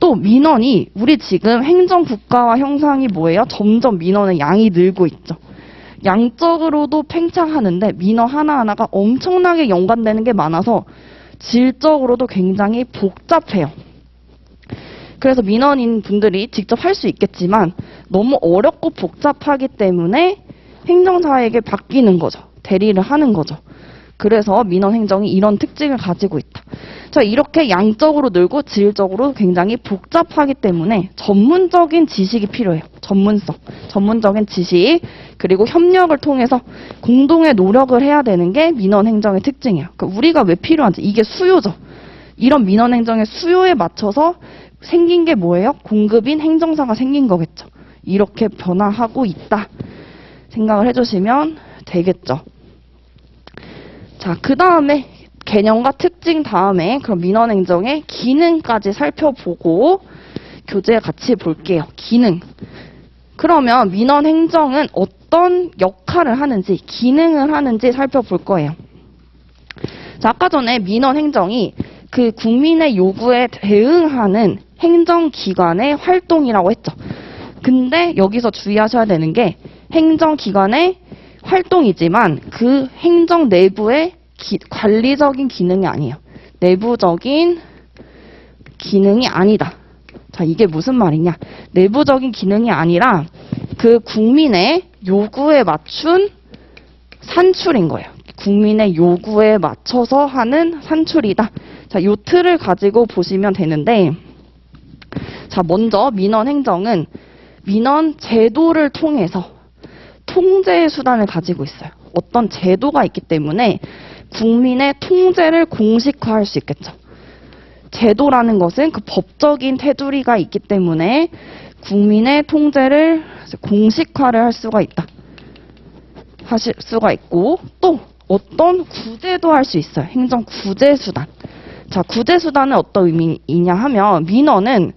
A: 또 민원이 우리 지금 행정 국가화 형상이 뭐예요? 점점 민원의 양이 늘고 있죠. 양적으로도 팽창하는데 민원 하나하나가 엄청나게 연관되는 게 많아서 질적으로도 굉장히 복잡해요. 그래서 민원인 분들이 직접 할 수 있겠지만 너무 어렵고 복잡하기 때문에 행정사에게 맡기는 거죠. 대리를 하는 거죠. 그래서 민원행정이 이런 특징을 가지고 있다. 자, 이렇게 양적으로 늘고 질적으로 굉장히 복잡하기 때문에 전문적인 지식이 필요해요. 전문적인 지식, 그리고 협력을 통해서 공동의 노력을 해야 되는 게 민원행정의 특징이에요. 그러니까 우리가 왜 필요한지, 이게 수요죠. 이런 민원행정의 수요에 맞춰서 생긴 게 뭐예요? 공급인 행정사가 생긴 거겠죠. 이렇게 변화하고 있다 생각을 해주시면 되겠죠. 자, 그 다음에 개념과 특징 다음에 그럼 민원행정의 기능까지 살펴보고 교재 같이 볼게요. 기능. 그러면 민원행정은 어떤 역할을 하는지, 기능을 하는지 살펴볼 거예요. 자, 아까 전에 민원행정이 그 국민의 요구에 대응하는 행정기관의 활동이라고 했죠. 근데 여기서 주의하셔야 되는 게 행정기관의 활동이지만 그 행정 내부의 관리적인 기능이 아니에요. 내부적인 기능이 아니다. 자, 이게 무슨 말이냐? 내부적인 기능이 아니라 그 국민의 요구에 맞춘 산출인 거예요. 국민의 요구에 맞춰서 하는 산출이다. 자, 요 틀을 가지고 보시면 되는데, 자, 먼저 민원행정은 민원 제도를 통해서 통제의 수단을 가지고 있어요. 어떤 제도가 있기 때문에 국민의 통제를 공식화할 수 있겠죠. 제도라는 것은 그 법적인 테두리가 있기 때문에 국민의 통제를 공식화를 할 수가 있다. 하실 수가 있고, 또 어떤 구제도 할 수 있어요. 행정 구제 수단. 자, 구제 수단은 어떤 의미이냐 하면 민원인이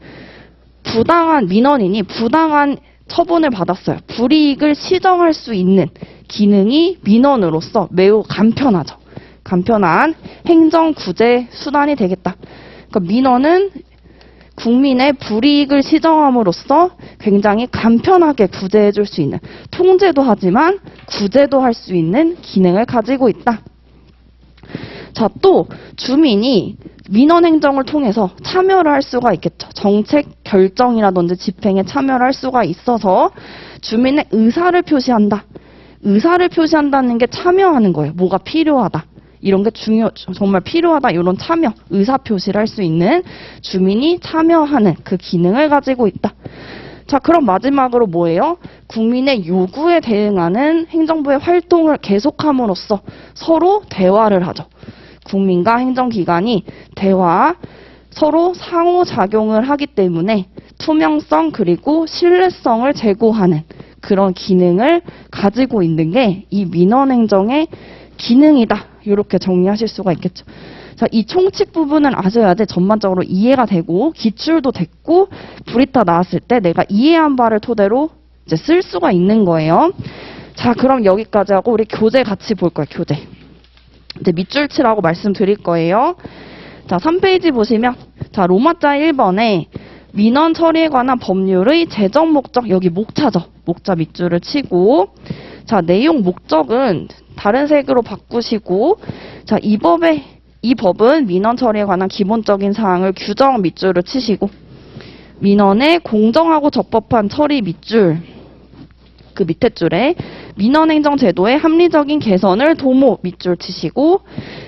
A: 부당한 처분을 받았어요. 불이익을 시정할 수 있는 기능이 민원으로서 매우 간편하죠. 간편한 행정 구제 수단이 되겠다. 그러니까 민원은 국민의 불이익을 시정함으로써 굉장히 간편하게 구제해 줄 수 있는, 통제도 하지만 구제도 할 수 있는 기능을 가지고 있다. 자, 또 주민이 민원행정을 통해서 참여를 할 수가 있겠죠. 정책 결정이라든지 집행에 참여를 할 수가 있어서 주민의 의사를 표시한다. 의사를 표시한다는 게 참여하는 거예요. 뭐가 필요하다. 이런 게 정말 필요하다. 이런 참여, 의사 표시를 할 수 있는 주민이 참여하는 그 기능을 가지고 있다. 자, 그럼 마지막으로 뭐예요? 국민의 요구에 대응하는 행정부의 활동을 계속함으로써 서로 대화를 하죠. 국민과 행정기관이 서로 상호작용을 하기 때문에 투명성 그리고 신뢰성을 제고하는 그런 기능을 가지고 있는 게 이 민원행정의 기능이다. 이렇게 정리하실 수가 있겠죠. 자, 이 총칙 부분은 아셔야지 전반적으로 이해가 되고 기출도 됐고 브리타 나왔을 때 내가 이해한 바를 토대로 이제 쓸 수가 있는 거예요. 자, 그럼 여기까지 하고 우리 교재 같이 볼 거예요. 교재. 이제 밑줄 치라고 말씀드릴 거예요. 자, 3페이지 보시면 자, 로마자 1번에 민원 처리에 관한 법률의 제정 목적, 여기 목차죠. 목차 밑줄을 치고, 자, 내용 목적은 다른 색으로 바꾸시고, 자, 이 법은 민원 처리에 관한 기본적인 사항을 규정 밑줄을 치시고, 민원의 공정하고 적법한 처리 밑줄, 그 밑에 줄에 민원행정제도의 합리적인 개선을 도모 밑줄 치시고,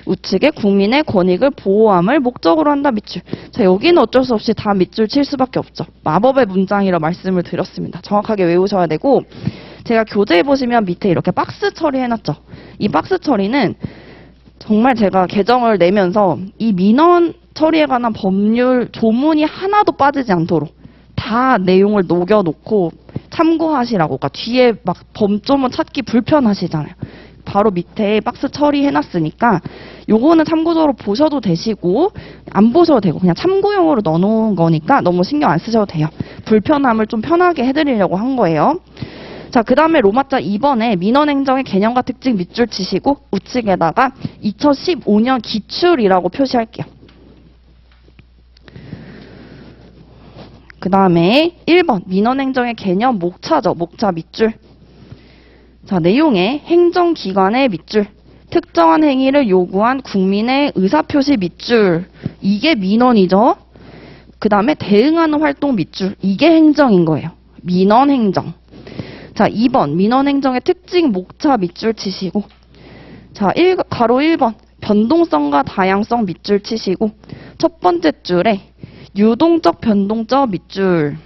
A: 우측에 국민의 권익을 보호함을 목적으로 한다 밑줄. 자, 여기는 어쩔 수 없이 다 밑줄 칠 수밖에 없죠. 마법의 문장이라 말씀을 드렸습니다. 정확하게 외우셔야 되고, 제가 교재에 보시면 밑에 이렇게 박스 처리해놨죠. 이 박스 처리는 정말 제가 개정을 내면서 이 민원 처리에 관한 법률 조문이 하나도 빠지지 않도록 다 내용을 녹여놓고 참고하시라고. 그러니까 뒤에 막 범조문 찾기 불편하시잖아요. 바로 밑에 박스 처리해놨으니까 요거는 참고적으로 보셔도 되시고 안 보셔도 되고 그냥 참고용으로 넣어놓은 거니까 너무 신경 안 쓰셔도 돼요. 불편함을 좀 편하게 해드리려고 한 거예요. 자, 그 다음에 로마자 2번에 민원행정의 개념과 특징 밑줄 치시고 우측에다가 2015년 기출이라고 표시할게요. 그 다음에 1번 민원행정의 개념 목차죠. 목차 밑줄. 자, 내용에 행정기관의 밑줄. 특정한 행위를 요구한 국민의 의사표시 밑줄. 이게 민원이죠. 그 다음에 대응하는 활동 밑줄. 이게 행정인 거예요. 민원행정. 자, 2번 민원행정의 특징 목차 밑줄 치시고, 자, 가로 1번. 변동성과 다양성 밑줄 치시고, 첫 번째 줄에 유동적, 변동적 밑줄.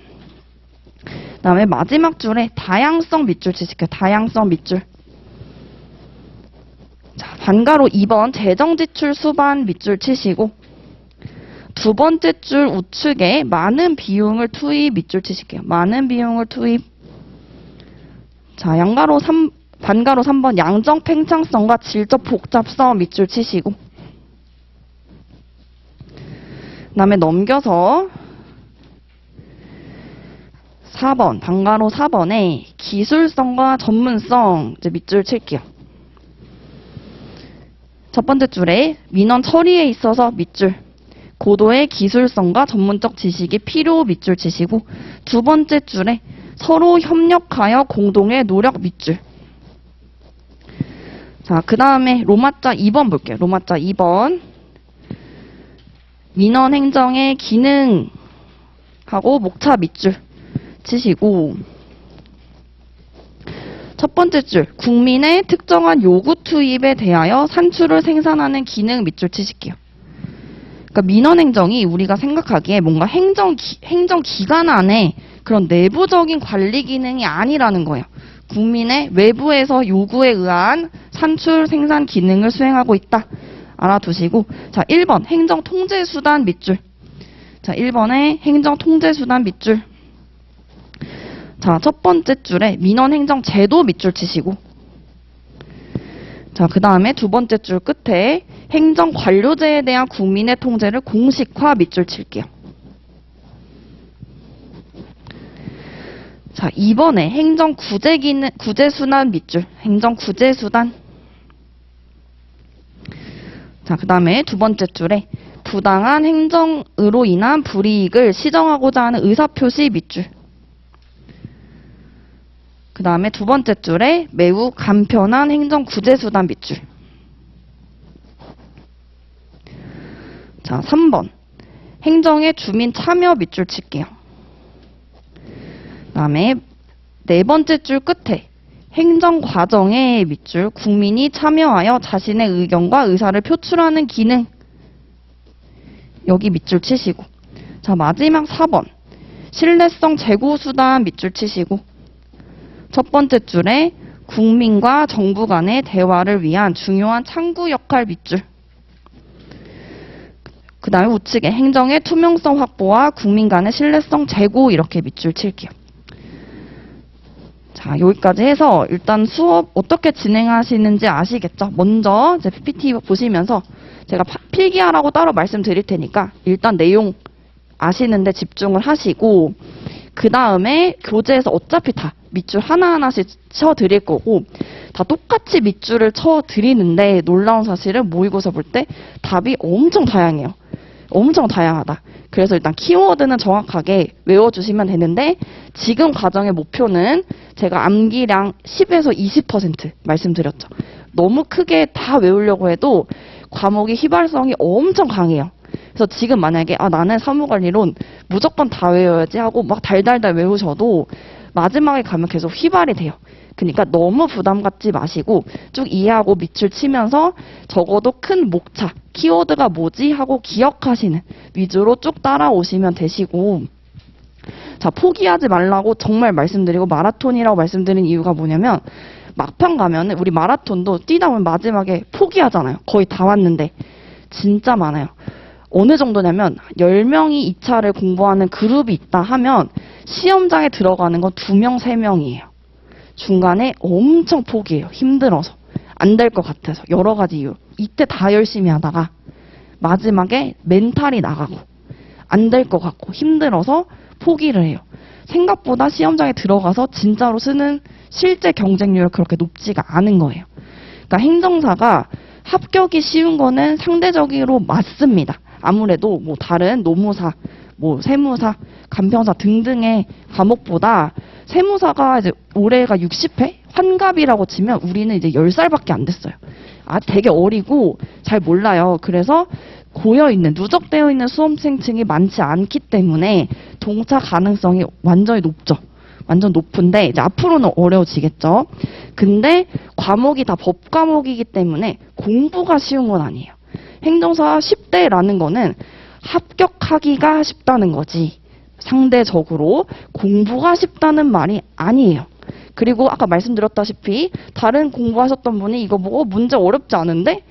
A: 그 다음에 마지막 줄에 다양성 밑줄 치실게요. 다양성 밑줄. 자, 반가로 2번 재정지출 수반 밑줄 치시고, 두 번째 줄 우측에 많은 비용을 투입 밑줄 치실게요. 많은 비용을 투입. 자, 반가로 3번 양적 팽창성과 질적 복잡성 밑줄 치시고, 그 다음에 넘겨서 4번, 반가로 4번에 기술성과 전문성 이제 밑줄 칠게요. 첫 번째 줄에 민원 처리에 있어서 밑줄, 고도의 기술성과 전문적 지식이 필요 밑줄 치시고, 두 번째 줄에 서로 협력하여 공동의 노력 밑줄. 자, 그 다음에 로마자 2번 볼게요. 로마자 2번. 민원 행정의 기능하고 목차 밑줄 치시고, 첫 번째 줄, 국민의 특정한 요구 투입에 대하여 산출을 생산하는 기능 밑줄 치실게요. 그러니까 민원 행정이 우리가 생각하기에 뭔가 행정기관 안에 그런 내부적인 관리 기능이 아니라는 거예요. 국민의 외부에서 요구에 의한 산출 생산 기능을 수행하고 있다. 알아두시고, 자, 1번 행정통제수단 밑줄. 자, 1번에 행정통제수단 밑줄. 자, 첫 번째 줄에 민원행정제도 밑줄 치시고, 자, 그 다음에 두 번째 줄 끝에 행정관료제에 대한 국민의 통제를 공식화 밑줄 칠게요. 자, 2번에 구제수단 밑줄. 행정구제수단. 자, 그 다음에 두 번째 줄에 부당한 행정으로 인한 불이익을 시정하고자 하는 의사표시 밑줄. 그 다음에 두 번째 줄에 매우 간편한 행정구제수단 밑줄. 자, 3번. 행정의 주민 참여 밑줄 칠게요. 그 다음에 네 번째 줄 끝에 행정과정의 밑줄, 국민이 참여하여 자신의 의견과 의사를 표출하는 기능. 여기 밑줄 치시고. 자, 마지막 4번. 신뢰성 제고수단 밑줄 치시고. 첫 번째 줄에 국민과 정부 간의 대화를 위한 중요한 창구 역할 밑줄. 그 다음에 우측에 행정의 투명성 확보와 국민 간의 신뢰성 제고 이렇게 밑줄 칠게요. 자, 여기까지 해서 일단 수업 어떻게 진행하시는지 아시겠죠? 먼저 이제 PPT 보시면서 제가 필기하라고 따로 말씀드릴 테니까 일단 내용 아시는데 집중을 하시고, 그 다음에 교재에서 어차피 다 밑줄 하나하나씩 쳐드릴 거고, 다 똑같이 밑줄을 쳐드리는데 놀라운 사실은 모의고사 볼 때 답이 엄청 다양해요. 엄청 다양하다. 그래서 일단 키워드는 정확하게 외워주시면 되는데, 지금 과정의 목표는 제가 암기량 10에서 20% 말씀드렸죠. 너무 크게 다 외우려고 해도 과목의 휘발성이 엄청 강해요. 그래서 지금 만약에 나는 사무관리론 무조건 다 외워야지 하고 막 달달달 외우셔도 마지막에 가면 계속 휘발이 돼요. 그러니까 너무 부담 갖지 마시고 쭉 이해하고 밑줄 치면서 적어도 큰 목차, 키워드가 뭐지 하고 기억하시는 위주로 쭉 따라오시면 되시고, 자, 포기하지 말라고 정말 말씀드리고 마라톤이라고 말씀드린 이유가 뭐냐면, 막판 가면은 우리 마라톤도 뛰다 보면 마지막에 포기하잖아요. 거의 다 왔는데. 진짜 많아요. 어느 정도냐면 10명이 2차를 공부하는 그룹이 있다 하면 시험장에 들어가는 건 2명, 3명이에요. 중간에 엄청 포기해요. 힘들어서. 안 될 것 같아서. 여러 가지 이유. 이때 다 열심히 하다가 마지막에 멘탈이 나가고 안 될 것 같고 힘들어서 포기를 해요. 생각보다 시험장에 들어가서 진짜로 쓰는 실제 경쟁률이 그렇게 높지가 않은 거예요. 그러니까 행정사가 합격이 쉬운 거는 상대적으로 맞습니다. 아무래도 뭐 다른 노무사, 뭐 세무사, 간평사 등등의 과목보다 세무사가 이제 올해가 60회? 환갑이라고 치면 우리는 이제 10살밖에 안 됐어요. 되게 어리고 잘 몰라요. 그래서 고여있는, 누적되어 있는 수험생층이 많지 않기 때문에 동차 가능성이 완전히 높죠. 완전 높은데 이제 앞으로는 어려워지겠죠. 근데 과목이 다 법 과목이기 때문에 공부가 쉬운 건 아니에요. 행정사 10대라는 거는 합격하기가 쉽다는 거지. 상대적으로 공부가 쉽다는 말이 아니에요. 그리고 아까 말씀드렸다시피 다른 공부하셨던 분이 이거 보고 문제 어렵지 않은데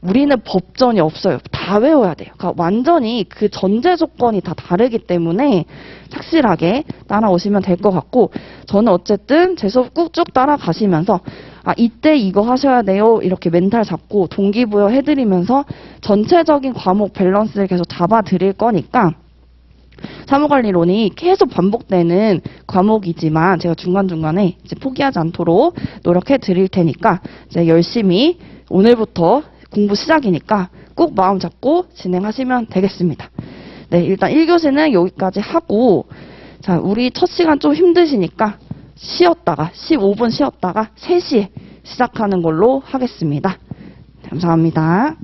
A: 우리는 법전이 없어요. 다 외워야 돼요. 그러니까 완전히 그 전제 조건이 다 다르기 때문에 착실하게 따라오시면 될 것 같고, 저는 어쨌든 제 수업 꾹쭉 따라가시면서 이때 이거 하셔야 돼요. 이렇게 멘탈 잡고 동기부여 해드리면서 전체적인 과목 밸런스를 계속 잡아드릴 거니까 사무관리론이 계속 반복되는 과목이지만 제가 중간중간에 이제 포기하지 않도록 노력해 드릴 테니까 이제 열심히 오늘부터 공부 시작이니까 꼭 마음 잡고 진행하시면 되겠습니다. 네, 일단 1교시는 여기까지 하고, 자, 우리 첫 시간 좀 힘드시니까 쉬었다가 15분 쉬었다가 3시에 시작하는 걸로 하겠습니다. 감사합니다.